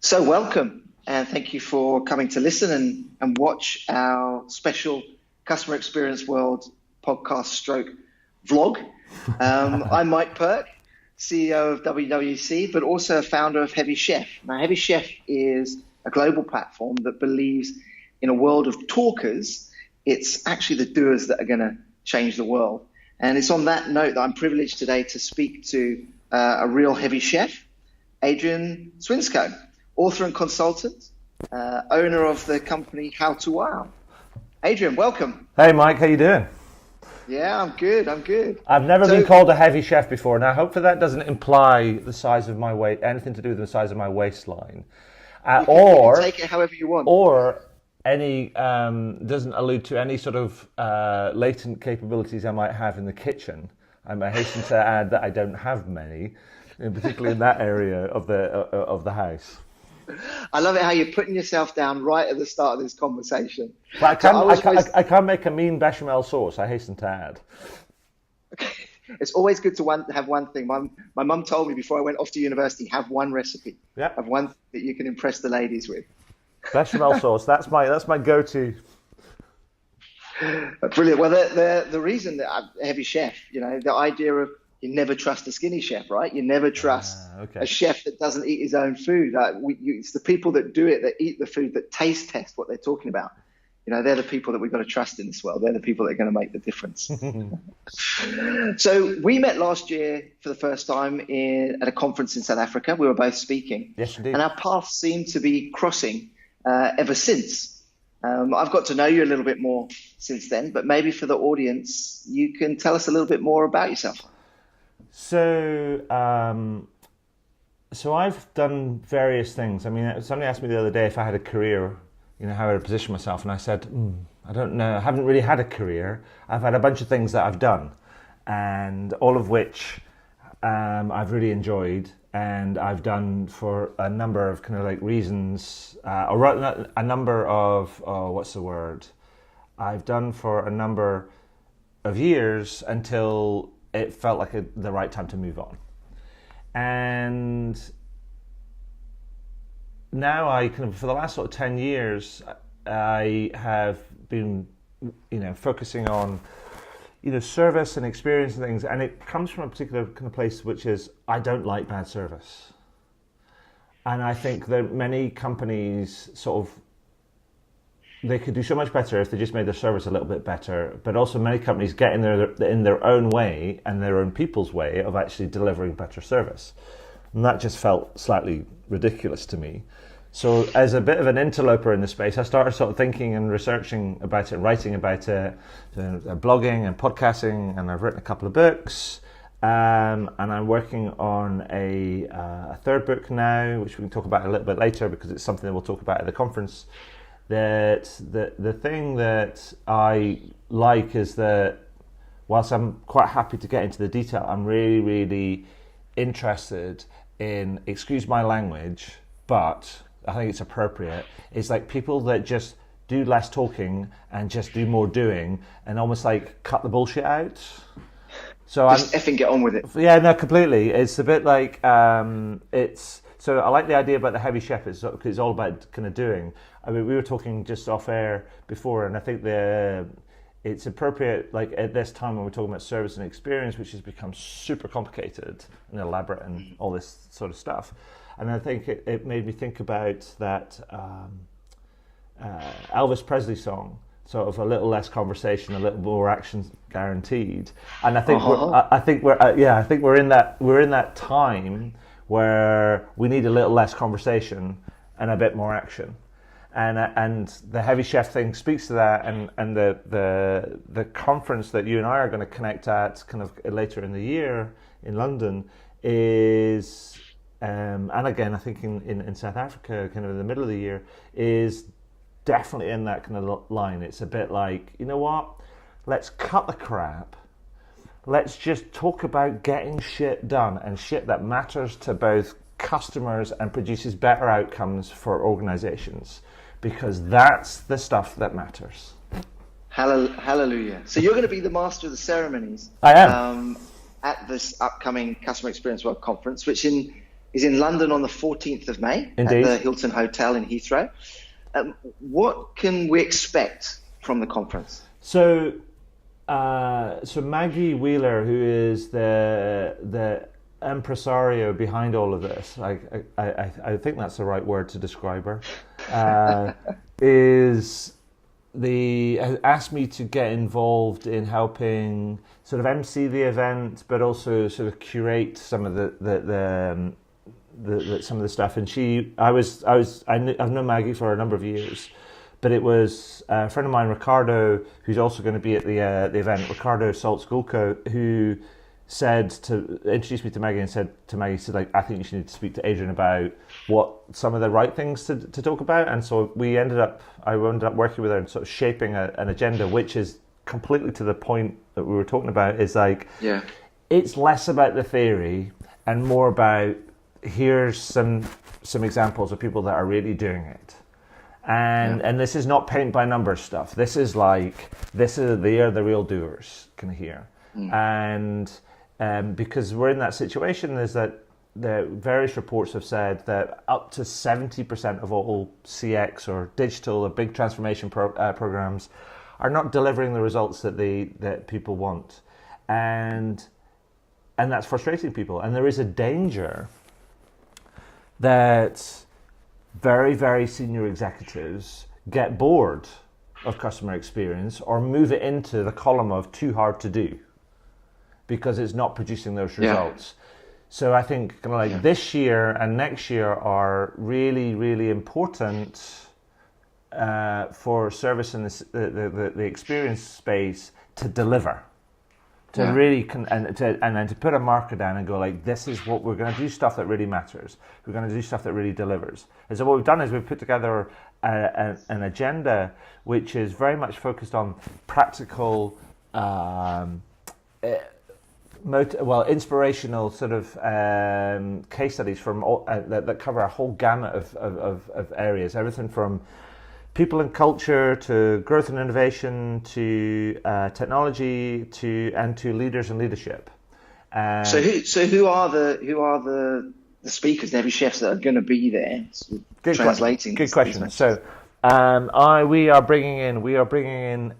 So welcome, and thank you for coming to listen and watch our special Customer Experience World podcast stroke vlog. I'm Mike Perk, CEO of WWC, but also a founder of Heavy Chef. Now, Heavy Chef is a global platform that believes in a world of talkers. It's actually the doers that are going to change the world. And it's on that note that I'm privileged today to speak to a real heavy chef, Adrian Swinscoe, author and consultant, owner of the company How to Wow. Adrian, welcome. Hey Mike, how you doing? Yeah, I'm good. I've never been called a heavy chef before. Now, hopefully that doesn't imply the size of my waist, anything to do with the size of my waistline, you can take it however you want, or any doesn't allude to any sort of latent capabilities I might have in the kitchen. I may hasten to add that I don't have many, particularly in that area of the house. I love it how you're putting yourself down right at the start of this conversation. But I can make a mean bechamel sauce, I hasten to add. It's always good to have one thing. My mum told me before I went off to university, have one recipe. Yeah. Have one thing that you can impress the ladies with. Bechamel sauce, that's my go-to. Brilliant. Well, the reason that I'm a heavy chef, the idea of you never trust a skinny chef, right? You never trust a chef that doesn't eat his own food. It's the people that do it, that eat the food, that taste test what they're talking about. They're the people that we've got to trust in this world. They're the people that are going to make the difference. So we met last year for the first time at a conference in South Africa. We were both speaking. Yes, indeed. And our paths seem to be crossing ever since. I've got to know you a little bit more since then, but maybe for the audience, you can tell us a little bit more about yourself. So I've done various things. I mean, somebody asked me the other day if I had a career, how I would position myself, and I said, I don't know. I haven't really had a career. I've had a bunch of things that I've done, and all of which I've really enjoyed, and I've done for a number of kind of like reasons, or a number of, I've done for a number of years until it felt like the right time to move on. And now for the last sort of 10 years, I have been, focusing on, service and experience and things. And it comes from a particular kind of place, which is, I don't like bad service. And I think that many companies they could do so much better if they just made their service a little bit better, but also many companies get in their own way and their own people's way of actually delivering better service. And that just felt slightly ridiculous to me. So as a bit of an interloper in the space, I started sort of thinking and researching about it, writing about it, blogging and podcasting, and I've written a couple of books. And I'm working on a third book now, which we can talk about a little bit later because it's something that we'll talk about at the conference. That the thing that I like is that whilst I'm quite happy to get into the detail, I'm really, really interested in, excuse my language, but I think it's appropriate, is like people that just do less talking and just do more doing and almost like cut the bullshit out. So just effing get on with it. Yeah, no, completely. It's a bit like, so I like the idea about the heavy chef, because it's all about kind of doing. I mean, we were talking just off air before, and I think it's appropriate, like at this time when we're talking about service and experience, which has become super complicated and elaborate and all this sort of stuff. And I think it made me think about that Elvis Presley song, sort of a little less conversation, a little more action guaranteed. And I think we're in that time where we need a little less conversation and a bit more action. And the heavy chef thing speaks to that, and the conference that you and I are going to connect at kind of later in the year in London is, and again I think in South Africa kind of in the middle of the year, is definitely in that kind of line. It's a bit like, you know what, let's cut the crap. Let's just talk about getting shit done and shit that matters to both customers and produces better outcomes for organizations, because that's the stuff that matters. Hallelujah. So you're going to be the master of the ceremonies. I am. At this upcoming Customer Experience World Conference, which in is in London on the 14th of May Indeed. at the Hilton Hotel in Heathrow. What can we expect from the conference? So Maggie Wheeler, who is the impresario behind all of this, I think that's the right word to describe her, has asked me to get involved in helping sort of MC the event, but also sort of curate some of some of the stuff. And I've known Maggie for a number of years, but it was a friend of mine, Ricardo, who's also going to be at the event, Ricardo Saltzgulko, who introduced me to Maggie and said to Maggie, I think you should need to speak to Adrian about what some of the right things to talk about. And so I ended up working with her and sort of shaping an agenda, which is completely to the point that we were talking about, is it's less about the theory and more about here's some examples of people that are really doing it. And this is not paint by numbers stuff. They are the real doers kind of here. And because we're in that situation, is that the various reports have said that up to 70% of all CX or digital or big transformation programs are not delivering the results that people want, and that's frustrating people. And there is a danger that very, very senior executives get bored of customer experience or move it into the column of too hard to do because it's not producing those results. So I think this year and next year are really, really important for service in the experience space to deliver. To really and then to put a marker down and go this is what we're going to do, stuff that really matters. We're going to do stuff that really delivers. And so what we've done is we've put together an agenda which is very much focused on practical, inspirational sort of case studies from all, that cover a whole gamut of areas, everything from people and culture to growth and innovation to technology to leaders and leadership. So who are the speakers, the heavy chefs that are going to be there? Good question. So we are bringing in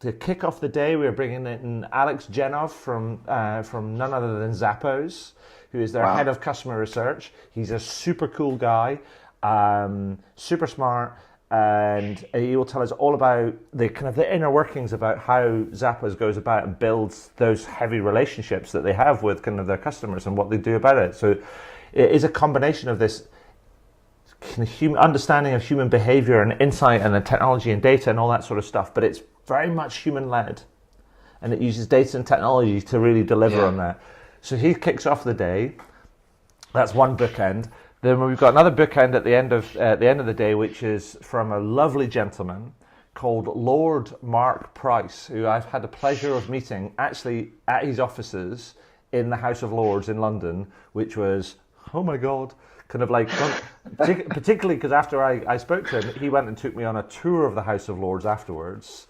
to kick off the day. We are bringing in Alex Genov from none other than Zappos, who is their head of customer research. He's a super cool guy, super smart. And he will tell us all about the inner workings about how Zappos goes about and builds those heavy relationships that they have with kind of their customers and what they do about it. So it is a combination of this kind of understanding of human behavior and insight and the technology and data and all that sort of stuff, but it's very much human-led, and it uses data and technology to really deliver on that. So he kicks off the day. That's one bookend. Then we've got another bookend at the end of the day, which is from a lovely gentleman called Lord Mark Price, who I've had the pleasure of meeting actually at his offices in the House of Lords in London, which was, oh my God, kind of particularly because after I spoke to him, he went and took me on a tour of the House of Lords afterwards,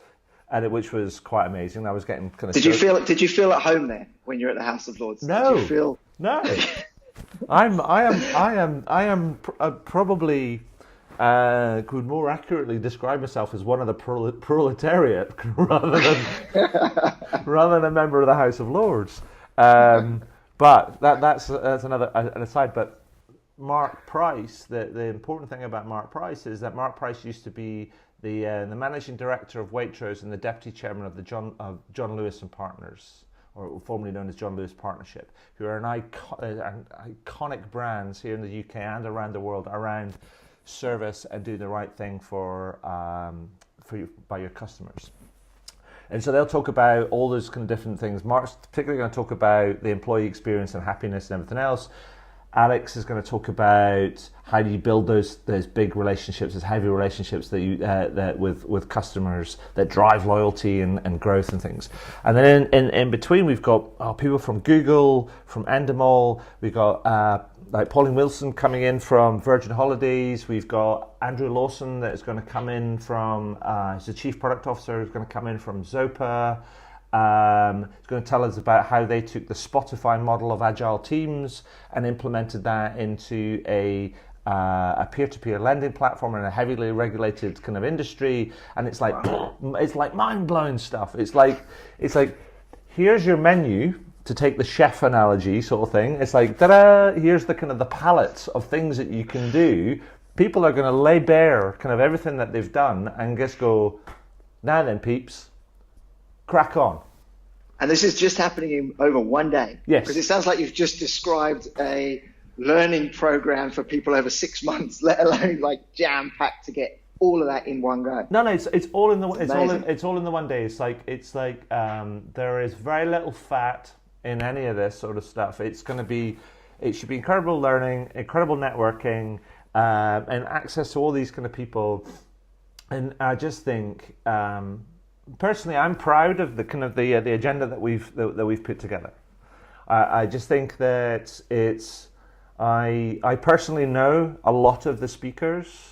which was quite amazing. I was getting kind of. Did you feel at home there when you're at the House of Lords? No. Did you feel? No. I am probably could more accurately describe myself as one of the proletariat rather than a member of the House of Lords. But that's another an aside. But Mark Price, the important thing about Mark Price is that Mark Price used to be the managing director of Waitrose and the deputy chairman of the John Lewis and Partners, or formerly known as John Lewis Partnership, who are an iconic brands here in the UK and around the world around service and doing the right thing by your customers. And so they'll talk about all those kind of different things. Mark's particularly going to talk about the employee experience and happiness and everything else. Alex is going to talk about how do you build those big relationships, those heavy relationships that you with customers that drive loyalty and growth and things. And then in between we've got people from Google, from Endemol. We've got Pauline Wilson coming in from Virgin Holidays. We've got Andrew Lawson that is going to come in from he's the chief product officer, who's going to come in from Zopa. It's going to tell us about how they took the Spotify model of agile teams and implemented that into a peer-to-peer lending platform in a heavily regulated kind of industry. And it's like mind-blowing stuff. It's like here's your menu, to take the chef analogy sort of thing. It's like, ta-da, here's the kind of the palette of things that you can do. People are going to lay bare kind of everything that they've done and just go, now then, peeps, crack on. And this is just happening in over one day. Yes. Because it sounds like you've just described a learning program for people over 6 months, let alone like jam-packed to get all of that in one go. No, it's all in the it's all in the one day. It's like there is very little fat in any of this sort of stuff. It should be incredible learning, incredible networking, and access to all these kind of people. And I just think, personally, I'm proud of the kind of the agenda that we've put together. I just think that I personally know a lot of the speakers.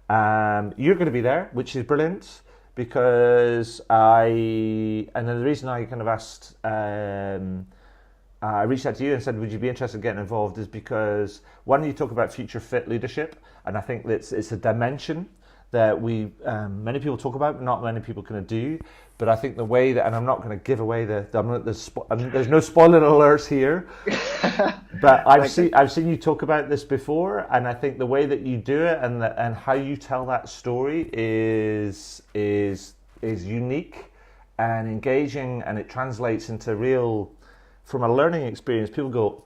You're going to be there, which is brilliant, because and then the reason I kind of asked, I reached out to you and said, would you be interested in getting involved, is because, one, you talk about future fit leadership, and I think that it's a dimension that many people talk about, but not many people kind of do. But I think the way that, and I'm not going to give away there's no spoiler alerts here, but I've seen you talk about this before, and I think the way that you do it and how you tell that story is unique and engaging, and it translates into real, from a learning experience. People go,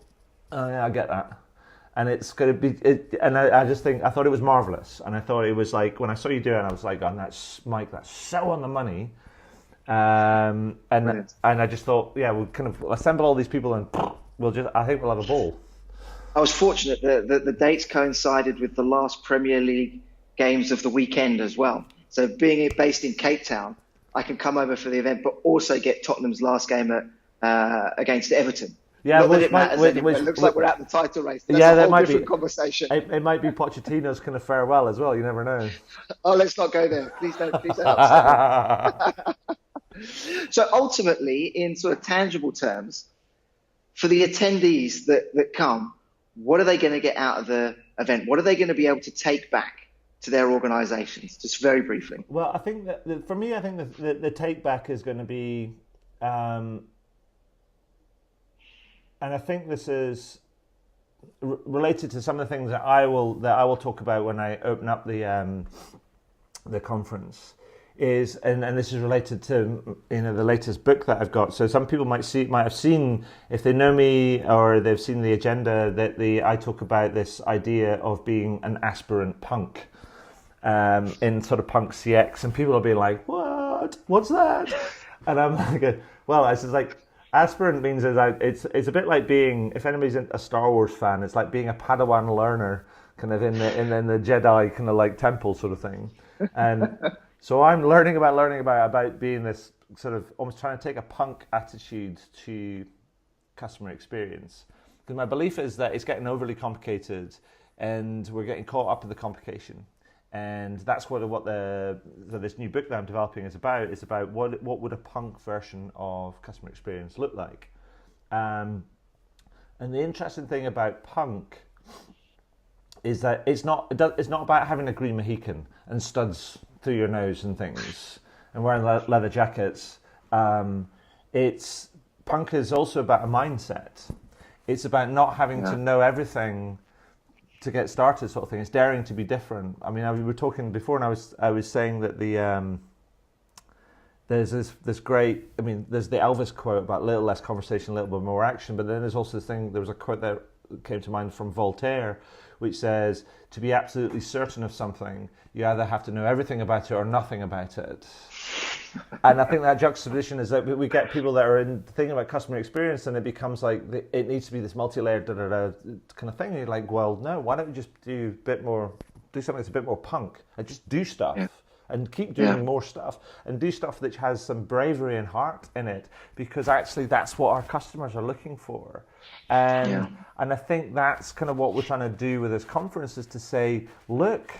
oh yeah, I get that. And it's going to be, I just think, I thought it was marvelous. And I thought it was like, when I saw you do it, I was like, oh, that's Mike, that's so on the money. And I just thought, yeah, we'll kind of assemble all these people and I think we'll have a ball. I was fortunate that the dates coincided with the last Premier League games of the weekend as well. So being based in Cape Town, I can come over for the event, but also get Tottenham's last game against Everton. Yeah, Not that it matters anyway. It looks like we're out in the title race. That's yeah, a that whole different conversation. It might be Pochettino's kind of farewell as well. You never know. Oh, let's not go there. Please don't upset me. So ultimately, in sort of tangible terms, for the attendees that come, what are they going to get out of the event? What are they going to be able to take back to their organisations? Just very briefly. Well, I think that for me, I think the take back is going to be. And I think this is related to some of the things that I will talk about when I open up the conference. And this is related to the latest book that I've got. So some people might have seen, if they know me or they've seen the agenda, that I talk about this idea of being an aspirant punk in sort of punk CX, and people will be like, what's that? And I'm like, well, it's just like, aspirant means it's a bit like being, if anybody's a Star Wars fan, it's like being a Padawan learner, kind of in the Jedi kind of like temple sort of thing. And so I'm learning about being this sort of almost trying to take a punk attitude to customer experience, because my belief is that it's getting overly complicated, and we're getting caught up in the complication. And that's what this new book that I'm developing is about. It's about what would a punk version of customer experience look like. And the interesting thing about punk is that it's not about having a green Mohican and studs through your nose and things and wearing leather jackets. Punk is also about a mindset. It's about not having to know everything to get started, sort of thing. It's daring to be different. I mean, we were talking before, and I was saying that there's this great. I mean, there's the Elvis quote about a little less conversation, a little bit more action. But then there's also this thing. There was a quote that came to mind from Voltaire, which says, "To be absolutely certain of something, you either have to know everything about it or nothing about it." And I think that juxtaposition is that we get people that are thinking about customer experience, and it becomes like it needs to be this multi-layered kind of thing. And you're like, well, no, why don't we just do something that's a bit more punk and just do stuff and keep doing more stuff and do stuff that has some bravery and heart in it, because actually that's what our customers are looking for. And I think that's kind of what we're trying to do with this conference, is to say, look,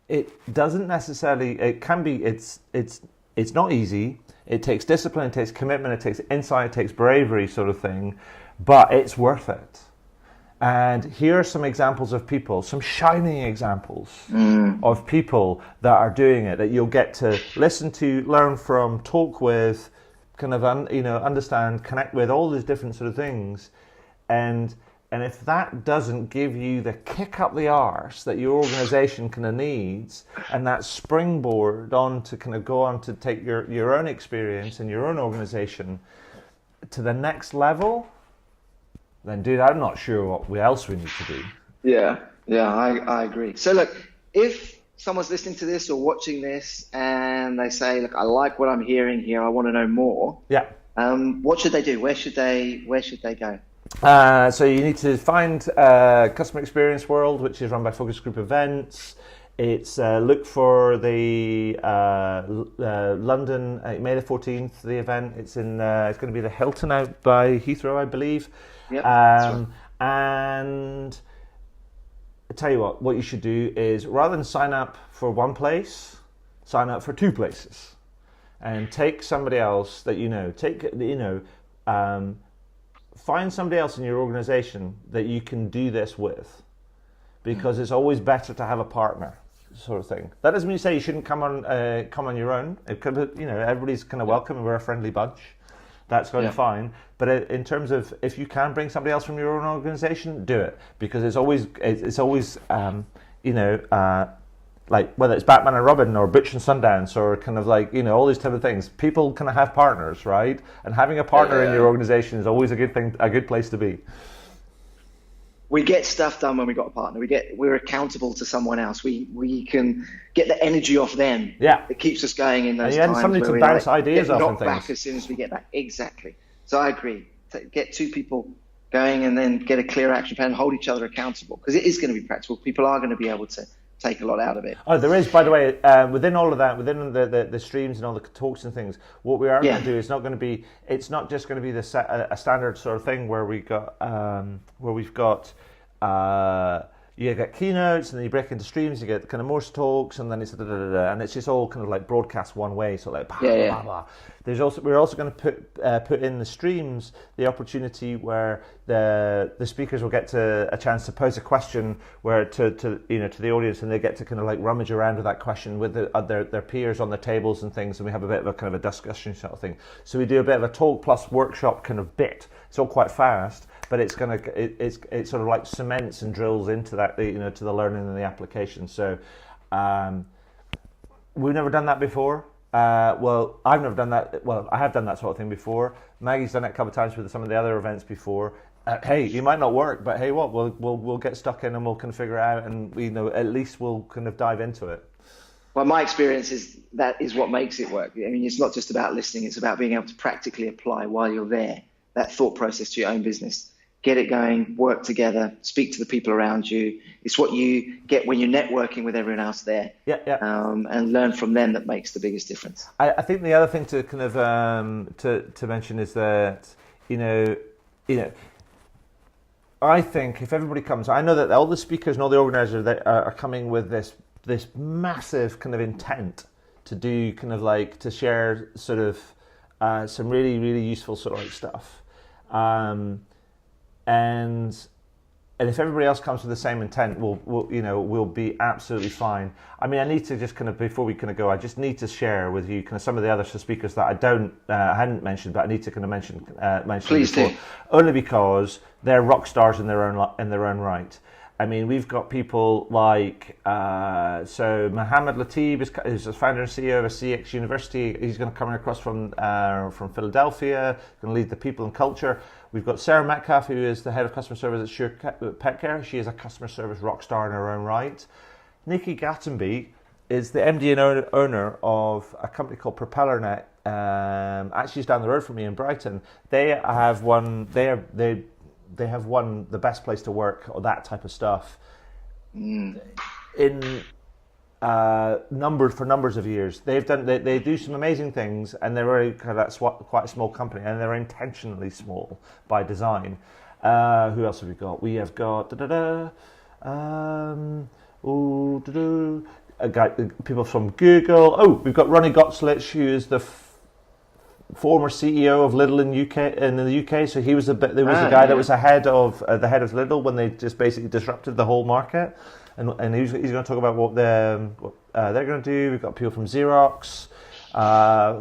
it doesn't necessarily, it can be, it's not easy. It takes discipline, it takes commitment, it takes insight, it takes bravery, sort of thing, but it's worth it. And here are some examples of people, some shining examples of people that are doing it, that you'll get to listen to, learn from, talk with, kind of understand, connect with, all these different sort of things. And if that doesn't give you the kick up the arse that your organization kind of needs, and that springboard on to kind of go on to take your own experience and your own organization to the next level, then dude, I'm not sure what else we need to do. Yeah, I agree. So look, if someone's listening to this or watching this and they say, look, I like what I'm hearing here, I want to know more. Yeah. What should they do? Where should they go? So you need to find Customer Experience World, which is run by Focus Group Events. It's look for the London, May the 14th, the event. It's going to be the Hilton out by Heathrow, I believe. Yep, that's right. And I tell you what you should do is, rather than sign up for one place, sign up for two places, and take somebody else that find somebody else in your organization that you can do this with, because it's always better to have a partner, sort of thing. That doesn't mean to say you shouldn't come on your own. It could, everybody's kind of welcome, and we're a friendly bunch. That's going fine. But in terms of, if you can bring somebody else from your own organization, do it, because it's always like whether it's Batman and Robin or Butch and Sundance or kind of like, all these type of things, people kind of have partners, right? And having a partner in your organization is always a good thing, a good place to be. We get stuff done when we got a partner. We're accountable to someone else. We can get the energy off them. Yeah, it keeps us going in those and times. Somebody to bounce ideas off and things. Back as soon as we get back. Exactly. So I agree. Get two people going and then get a clear action plan and hold each other accountable, because it is going to be practical. People are going to be able to take a lot out of it. Oh, there is, by the way, within all of that, within the streams and all the talks and things, what we are going to do is it's not just going to be a standard sort of thing where we've got you get keynotes, and then you break into streams, you get kind of more talks, and then it's and it's just all kind of like broadcast one way, so like blah, blah, blah. We're also going to put in the streams the opportunity where the speakers will get a chance to pose a question where to the audience, and they get to kind of like rummage around with that question with their peers on the tables and things, and we have a bit of a kind of a discussion sort of thing. So we do a bit of a talk plus workshop kind of bit. It's all quite fast, but it's sort of like cements and drills into that, to the learning and the application. So we've never done that before. Well, I've never done that. Well, I have done that sort of thing before. Maggie's done it a couple of times with some of the other events before. Hey, you might not work, but hey, what? We'll get stuck in and we'll kind of figure it out, and at least we'll kind of dive into it. Well, my experience is that is what makes it work. I mean, it's not just about listening; it's about being able to practically apply while you're there that thought process to your own business. Get it going, work together, speak to the people around you. It's what you get when you're networking with everyone else there. And learn from them that makes the biggest difference. I think the other thing to kind of to mention is that I think if everybody comes, I know that all the speakers and all the organisers that are coming with this massive kind of intent to do kind of like to share sort of some really, really useful sort of like stuff. And if everybody else comes with the same intent, we'll be absolutely fine. I mean, I need to just kind of, before we kind of go, I just need to share with you kind of some of the other speakers that I hadn't mentioned, but I need to kind of mention Please before, do. only because they're rock stars in their own right. I mean, we've got people like so Mohammed Latib is the founder and CEO of CX University. He's going to come across from Philadelphia, going to lead the people and culture. We've got Sarah Metcalf, who is the head of customer service at Sure Pet Care. She is a customer service rock star in her own right. Nikki Gattenby is the MD and owner of a company called PropellerNet. Actually, it's down the road from me in Brighton. They have won. They have won the best place to work or that type of stuff in numbers of years. They do some amazing things, and they're really kind of quite a small company, and they're intentionally small by design. Who else have we got? We have got people from Google. Oh, we've got Ronnie Gottslich, who is the former CEO of Lidl in the UK. So he was the guy that was the head of Lidl when they just basically disrupted the whole market. And he's going to talk about what they're going to do. We've got people from Xerox,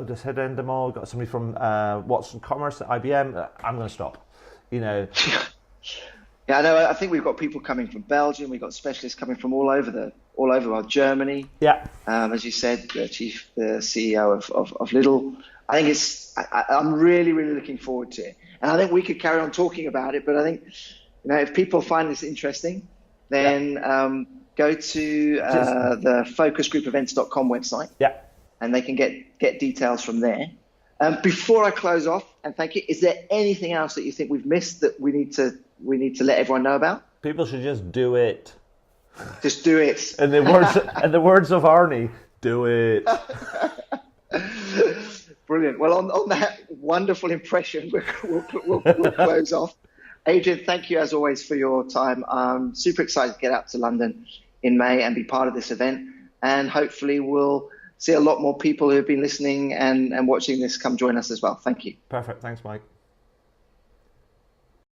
just head in them all. We've got somebody from Watson Commerce at IBM. I'm going to stop. Yeah, I know. I think we've got people coming from Belgium. We've got specialists coming from all over Germany. Yeah. As you said, the CEO of Lidl. I think I'm really, really looking forward to it. And I think we could carry on talking about it, but I think, if people find this interesting, then go to the focusgroupevents.com website. Yeah. And they can get details from there. Before I close off, and thank you, is there anything else that you think we've missed that we need to let everyone know about? People should just do it. Just do it. In the words of Arnie, do it. Brilliant. Well, on that wonderful impression, we'll close off. Adrian, thank you as always for your time. I'm super excited to get out to London in May and be part of this event. And hopefully we'll see a lot more people who have been listening and watching this come join us as well. Thank you. Perfect. Thanks, Mike.